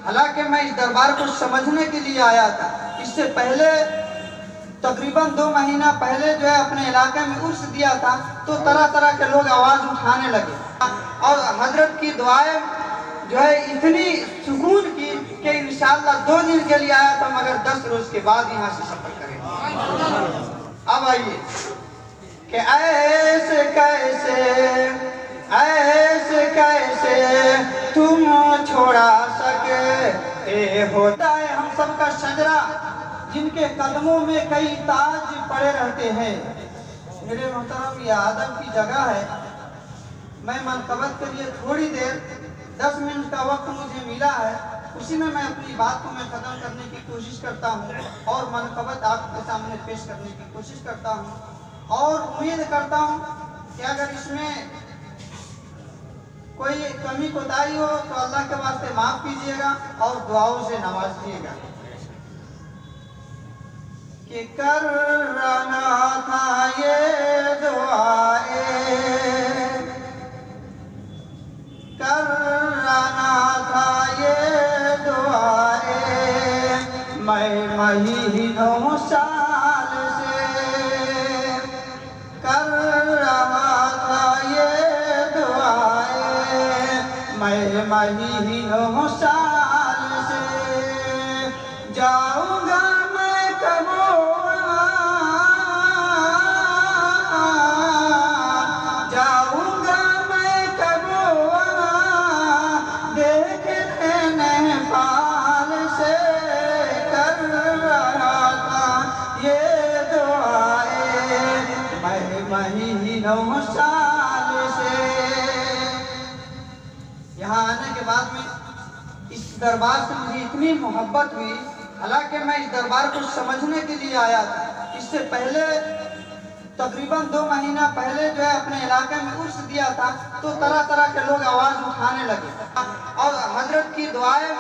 حالانکہ میں اس دربار کو سمجھنے کے لیے آیا تھا۔ اس سے پہلے تقریباً 2 مہینہ پہلے جو ہے اپنے علاقے میں عرس دیا تھا تو طرح طرح کے لوگ آواز اٹھانے لگے، اور حضرت کی دعائیں جو ہے اتنی سکون کی کہ انشاءاللہ 2 دن کے لیے آیا تھا، مگر 10 روز کے بعد یہاں سے سفر کریں گے۔ اب آئیے کہ ایسے کیسے تم چھوڑا سکے ہوتا ہے ہم سب کا شجرا جن کے قدموں میں کئی تاج پڑے رہتے ہیں۔ میرے محترم، یہ ادب کی جگہ ہے۔ میں منقبت کے لیے تھوڑی دیر 10 منٹ کا وقت مجھے ملا ہے، اسی میں اپنی بات کو میں ختم کرنے کی کوشش کرتا ہوں اور منقبت آپ کے سامنے پیش کرنے کی کوشش کرتا ہوں، اور امید کرتا ہوں کہ اگر اس میں کوئی کمی کوتاہی ہو تو اللہ کے واسطے معاف کیجیے گا اور دعاؤں سے نوازیے گا۔ کہ کر رہا تھا یہ دعائیں، کر رہا تھا یہ دعائیں میں مہینوں سال سے، کر رہا تھا یہ دعائیں میں مہینوں سال سے، جاؤں گا میں کب مہینوں سال سے۔ یہاں آنے کے بعد میں اس دربار سے مجھے اتنی محبت ہوئی، حالانکہ میں اس دربار کو سمجھنے کے لیے آیا تھا۔ اس سے پہلے تقریباً 2 مہینہ پہلے جو ہے اپنے علاقے میں عرس دیا تھا تو طرح طرح کے لوگ آواز اٹھانے لگے، اور حضرت کی دعائیں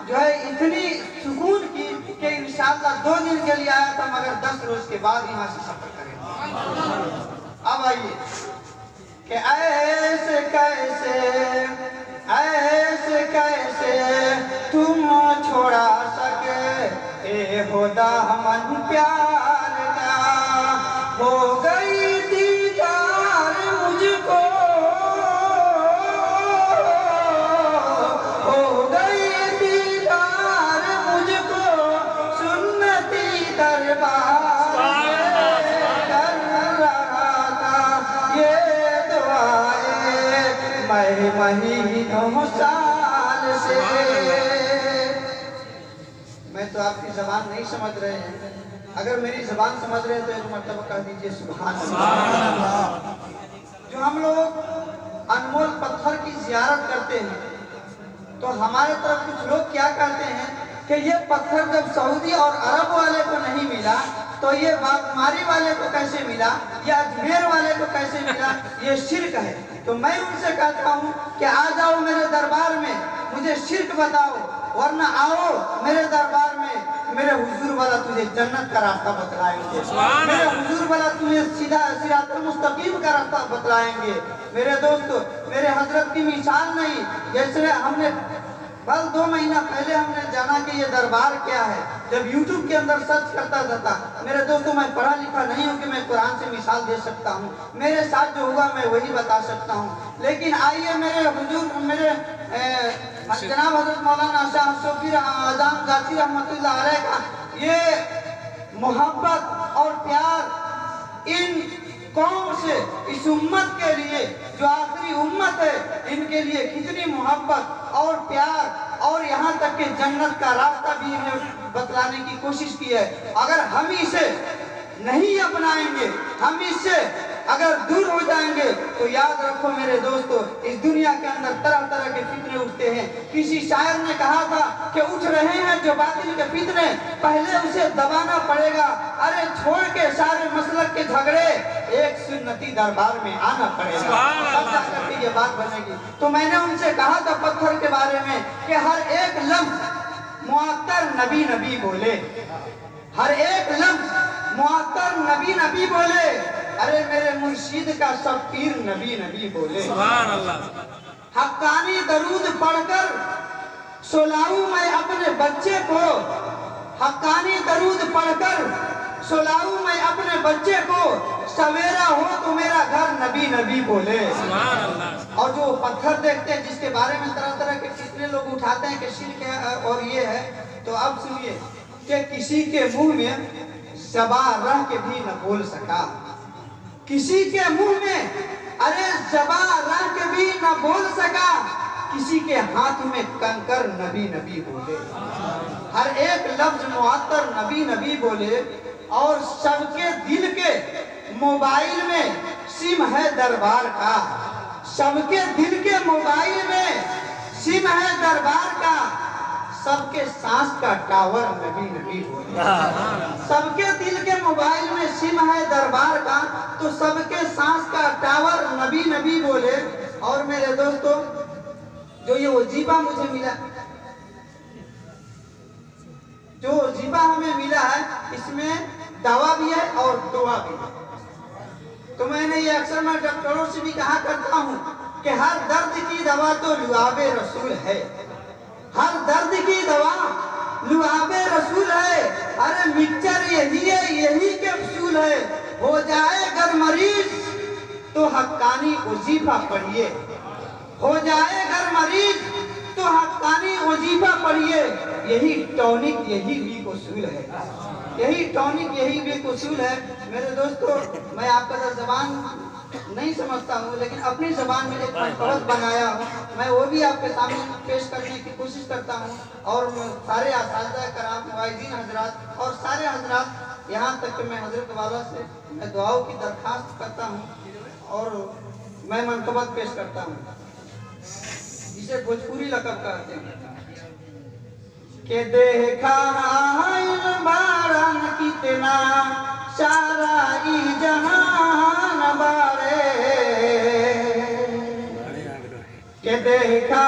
جو ہے اتنی سکون کی کہ انشاءاللہ 2 دن کے لیے آیا تھا، مگر 10 روز کے بعد یہاں سے سفر کریں گے۔ اب آئیے کہ ایسے کیسے تم چھوڑا سکے ہو دامن پیار کا، ہو گئی دیدار مجھ کو، ہو گئی دیدار مجھ کو سنتی دربار مہینوں سال سے۔ میں تو آپ کی زبان نہیں سمجھ رہے ہیں، اگر میری زبان سمجھ رہے ہیں تو ایک مرتبہ کہہ دیجئے سبحان اللہ۔ جو ہم لوگ انمول پتھر کی زیارت کرتے ہیں تو ہمارے طرف کچھ لوگ کیا کہتے ہیں کہ یہ پتھر جب سعودی اور عرب والے کو نہیں ملا تو یہ باغماری والے کو کیسے ملا، یا اجمیر والے کو کیسے ملا، یہ شرک ہے۔ تو میں ان سے کہتا ہوں کہ آ جاؤ میرے دربار میں، مجھے شرک بتاؤ، ورنہ آؤ میرے دربار میں، میرے حضور والا تجھے جنت کا راستہ بتلائیں گے، میرے حضور والا تجھے سیدھا صراط المستقیم کا راستہ بتلائیں گے۔ میرے دوستو، میرے حضرت کی مثال نہیں، جیسے ہم نے بس 2 مہینہ پہلے ہم نے جانا کہ یہ دربار کیا ہے، جب یوٹیوب کے اندر سرچ کرتا تھا۔ میرے دوستوں، میں پڑھا لکھا نہیں ہوں کہ میں قرآن سے مثال دے سکتا ہوں، میرے ساتھ جو ہوا میں وہی بتا سکتا ہوں، لیکن آئیے میرے حضور، میرے جناب حضرت مولانا شاہ صوفی اعظم ذاتی رحمت اللہ علیہ کا یہ محبت اور پیار ان قوم سے، اس امت کے لیے جو آخری امت ہے، ان کے لیے کتنی محبت اور پیار، اور یہاں تک کہ جنت کا راستہ بھی انہیں بتلانے کی کوشش کی ہے۔ اگر ہم اسے نہیں اپنائیں گے، ہم اس سے اگر دور ہو جائیں گے تو یاد رکھو میرے دوستو، اس دنیا کے اندر طرح طرح کے فتنے اٹھتے ہیں۔ کسی شاعر نے کہا تھا کہ اٹھ رہے ہیں جو باطل کے فتنے، پہلے اسے دبانا پڑے گا، ارے چھوڑ کے سارے مسلک کے جھگڑے، ایک سنتی دربار میں آنا پڑے گا، تب جا کر کے یہ بات بنے گی۔ تو میں نے ان سے کہا تھا پتھر کے بارے میں کہ ہر ایک لفظ معطر نبی نبی بولے، ہر ایک لفظ معطر نبی نبی بولے، ارے میرے مرشد کا سب پیر نبی نبی بولے۔ سبحان اللہ۔ حقانی درود پڑھ کر सुलाऊं मैं अपने बच्चे को हक्कानी दरूद पढ़कर, सुलाऊं मैं अपने बच्चे को, सवेरा हो तो मेरा घर नबी नबी बोले। और जो पत्थर देखते हैं जिसके बारे में तरह तरह के कितने लोग उठाते हैं कि शिर्क है और ये है, तो अब सुनिए कि किसी के मुंह में ज़बान रह के भी न बोल सका, किसी के मुंह में अरे ज़बान रह के भी न बोल सका, किसी के हाथ में कंकर नबी नबी बोले। हर एक लफ्ज मुअत्तर नबी नबी बोले। और सबके दिल के मोबाइल में सिम है दरबार का, सबके दिल के मोबाइल में सिम है दरबार का, सबके सांस का टावर नबी नबी बोले। सबके दिल के मोबाइल में सिम है दरबार का, तो सबके सांस का टावर नबी नबी बोले। और मेरे दोस्तों, जो ये वजीफा मुझे मिला, जो वजीफा हमें मिला है, इसमें दवा भी है और दुआ भी है। तो मैंने ये अक्सर मैं डॉक्टरों से भी कहा करता हूँ कि हर दर्द की दवा तो लुआबे रसूल है, हर दर्द की दवा लुआबे रसूल है। अरे मिक्सचर यही है, यही कैप्सूल है। हो जाए अगर मरीज तो हक्कानी वजीफा पढ़िए, हो जाए अगर मरीज तो हक्कानी वजीफा पढ़िए। यही टॉनिक, यही भी उसूल है, यही टॉनिक, यही भी उसूल है। मेरे दोस्तों, मैं आपका ज़बान नहीं समझता हूँ, लेकिन अपनी ज़बान में एक पंचपद बनाया हूँ, मैं वो भी आपके सामने पेश करने की कोशिश करता हूँ। और सारे असातिज़ा कराम, मुआज़िन हजरात और सारे हजरात, यहाँ तक कि मैं हजरत वाला से मैं दुआओं की दरख्वास्त करता हूँ और मैं मनकबत पेश करता हूँ, जिसे भोजपुरी लक़ब कहते हैं। के देखा बारन कितना सारा ई जहान बारे, के देखा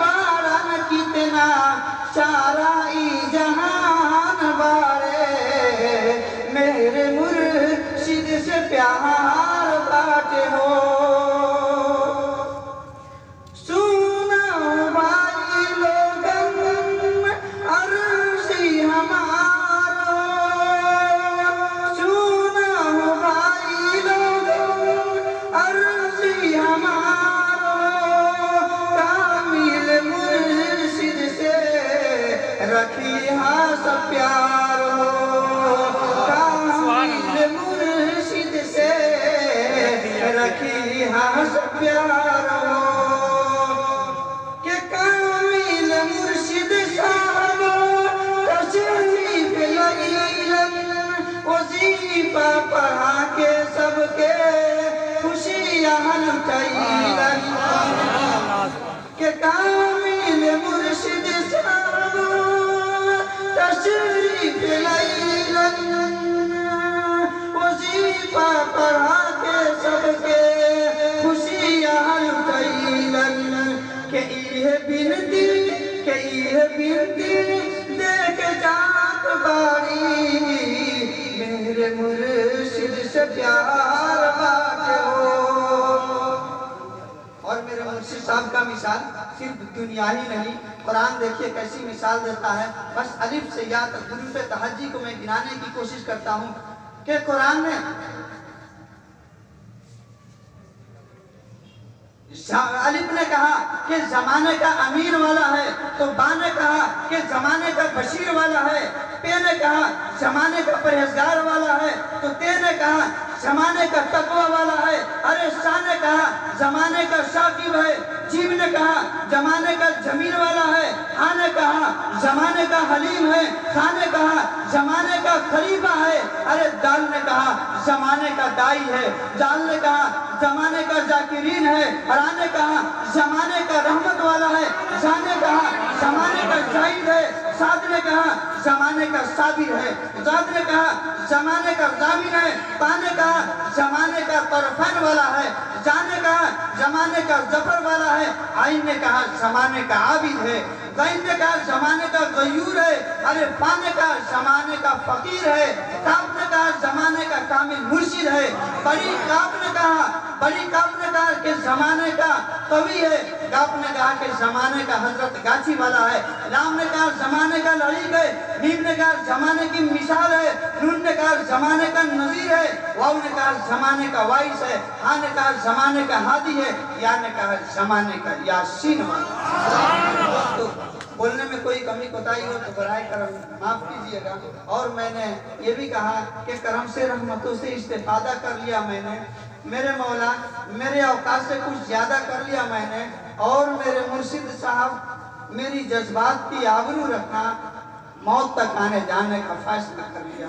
बारन कितना सारा ई जहान बारे, मेरे मुर्शिद से प्यार बाटे हो। पढ़ा के सबके खुशियाँ लुटाईलन, के कामिल मुर्शिद साहब तशरीफ लाईलन। वजीफा पढ़ा के सबके खुशियाँ लुटाईलन, के इहे बिनती, के इहे बिनती देख जात बारी, मेरे मुर्शिद से प्यार बाटे हो। और मेरे मुर्शिद साहब का मिसाल सिर्फ दुनिया ही नहीं, कुरान देखिए कैसी मिसाल देता है। बस अलिफ से या तक हुरूफ तहज्जी को मैं गिनाने की कोशिश करता हूँ कि कुरान में अलिफ ने कहा कि जमाने का अमीर वाला है, तो बा ने कहा कि जमाने का बशीर वाला है, पे ने कहा जमाने का परहेजगार वाला है, तो ते ने कहा जमाने का तकवा वाला है, अरे शाह ने कहा जमाने का शाकिब है, जीव ने कहा जमाने का जमीर वाला है, हा ने कहा जमाने का हलीम है, खा ने कहा जमाने का खलीफा है, अरे दाल ने कहा जमाने का दाई है, जाल ने कहा जमाने का जाकिरीन है, हरा ने कहा जमाने का रहमत वाला है, शाह ने कहा जमाने का जाहिद है, साद ने कहा जमाने का साबिर है, जाद ने कहा जमाने का जामिन है, ता ने कहा जमाने का तरफन वाला है, जा ने कहा जमाने का जफर वाला है, आइन ने कहा जमाने का आबिद है, कहने का जमाने का गयूर है, अरे पाने का जमाने का फकीर है, कापने का जमाने का कामिल मुर्शिद है, बड़ी कापने का के जमाने का कवि है, कापने का के जमाने का हजरत गाछी वाला है, राम ने कहा जमाने का लड़ी है, नीम ने कहा जमाने की मिसाल है, नून ने कहा जमाने का नजीर है, वाव ने कहा जमाने का वाइस है, हा ने कहा जमाने का हादी है, या ने कहा जमाने का यासीन वाला। तो बोलने में कोई कमी कोताही हो तो बराए करम माफ कीजिएगा। और मैंने ये भी कहा कि करम से रहमतों से इस्तेफादा कर लिया मैंने, मेरे मौला मेरे औकात से कुछ ज्यादा कर लिया मैंने, और मेरे मुर्शिद साहब मेरी जज्बात की आबरू रखना, मौत तक आने जाने का फैसला कर लिया।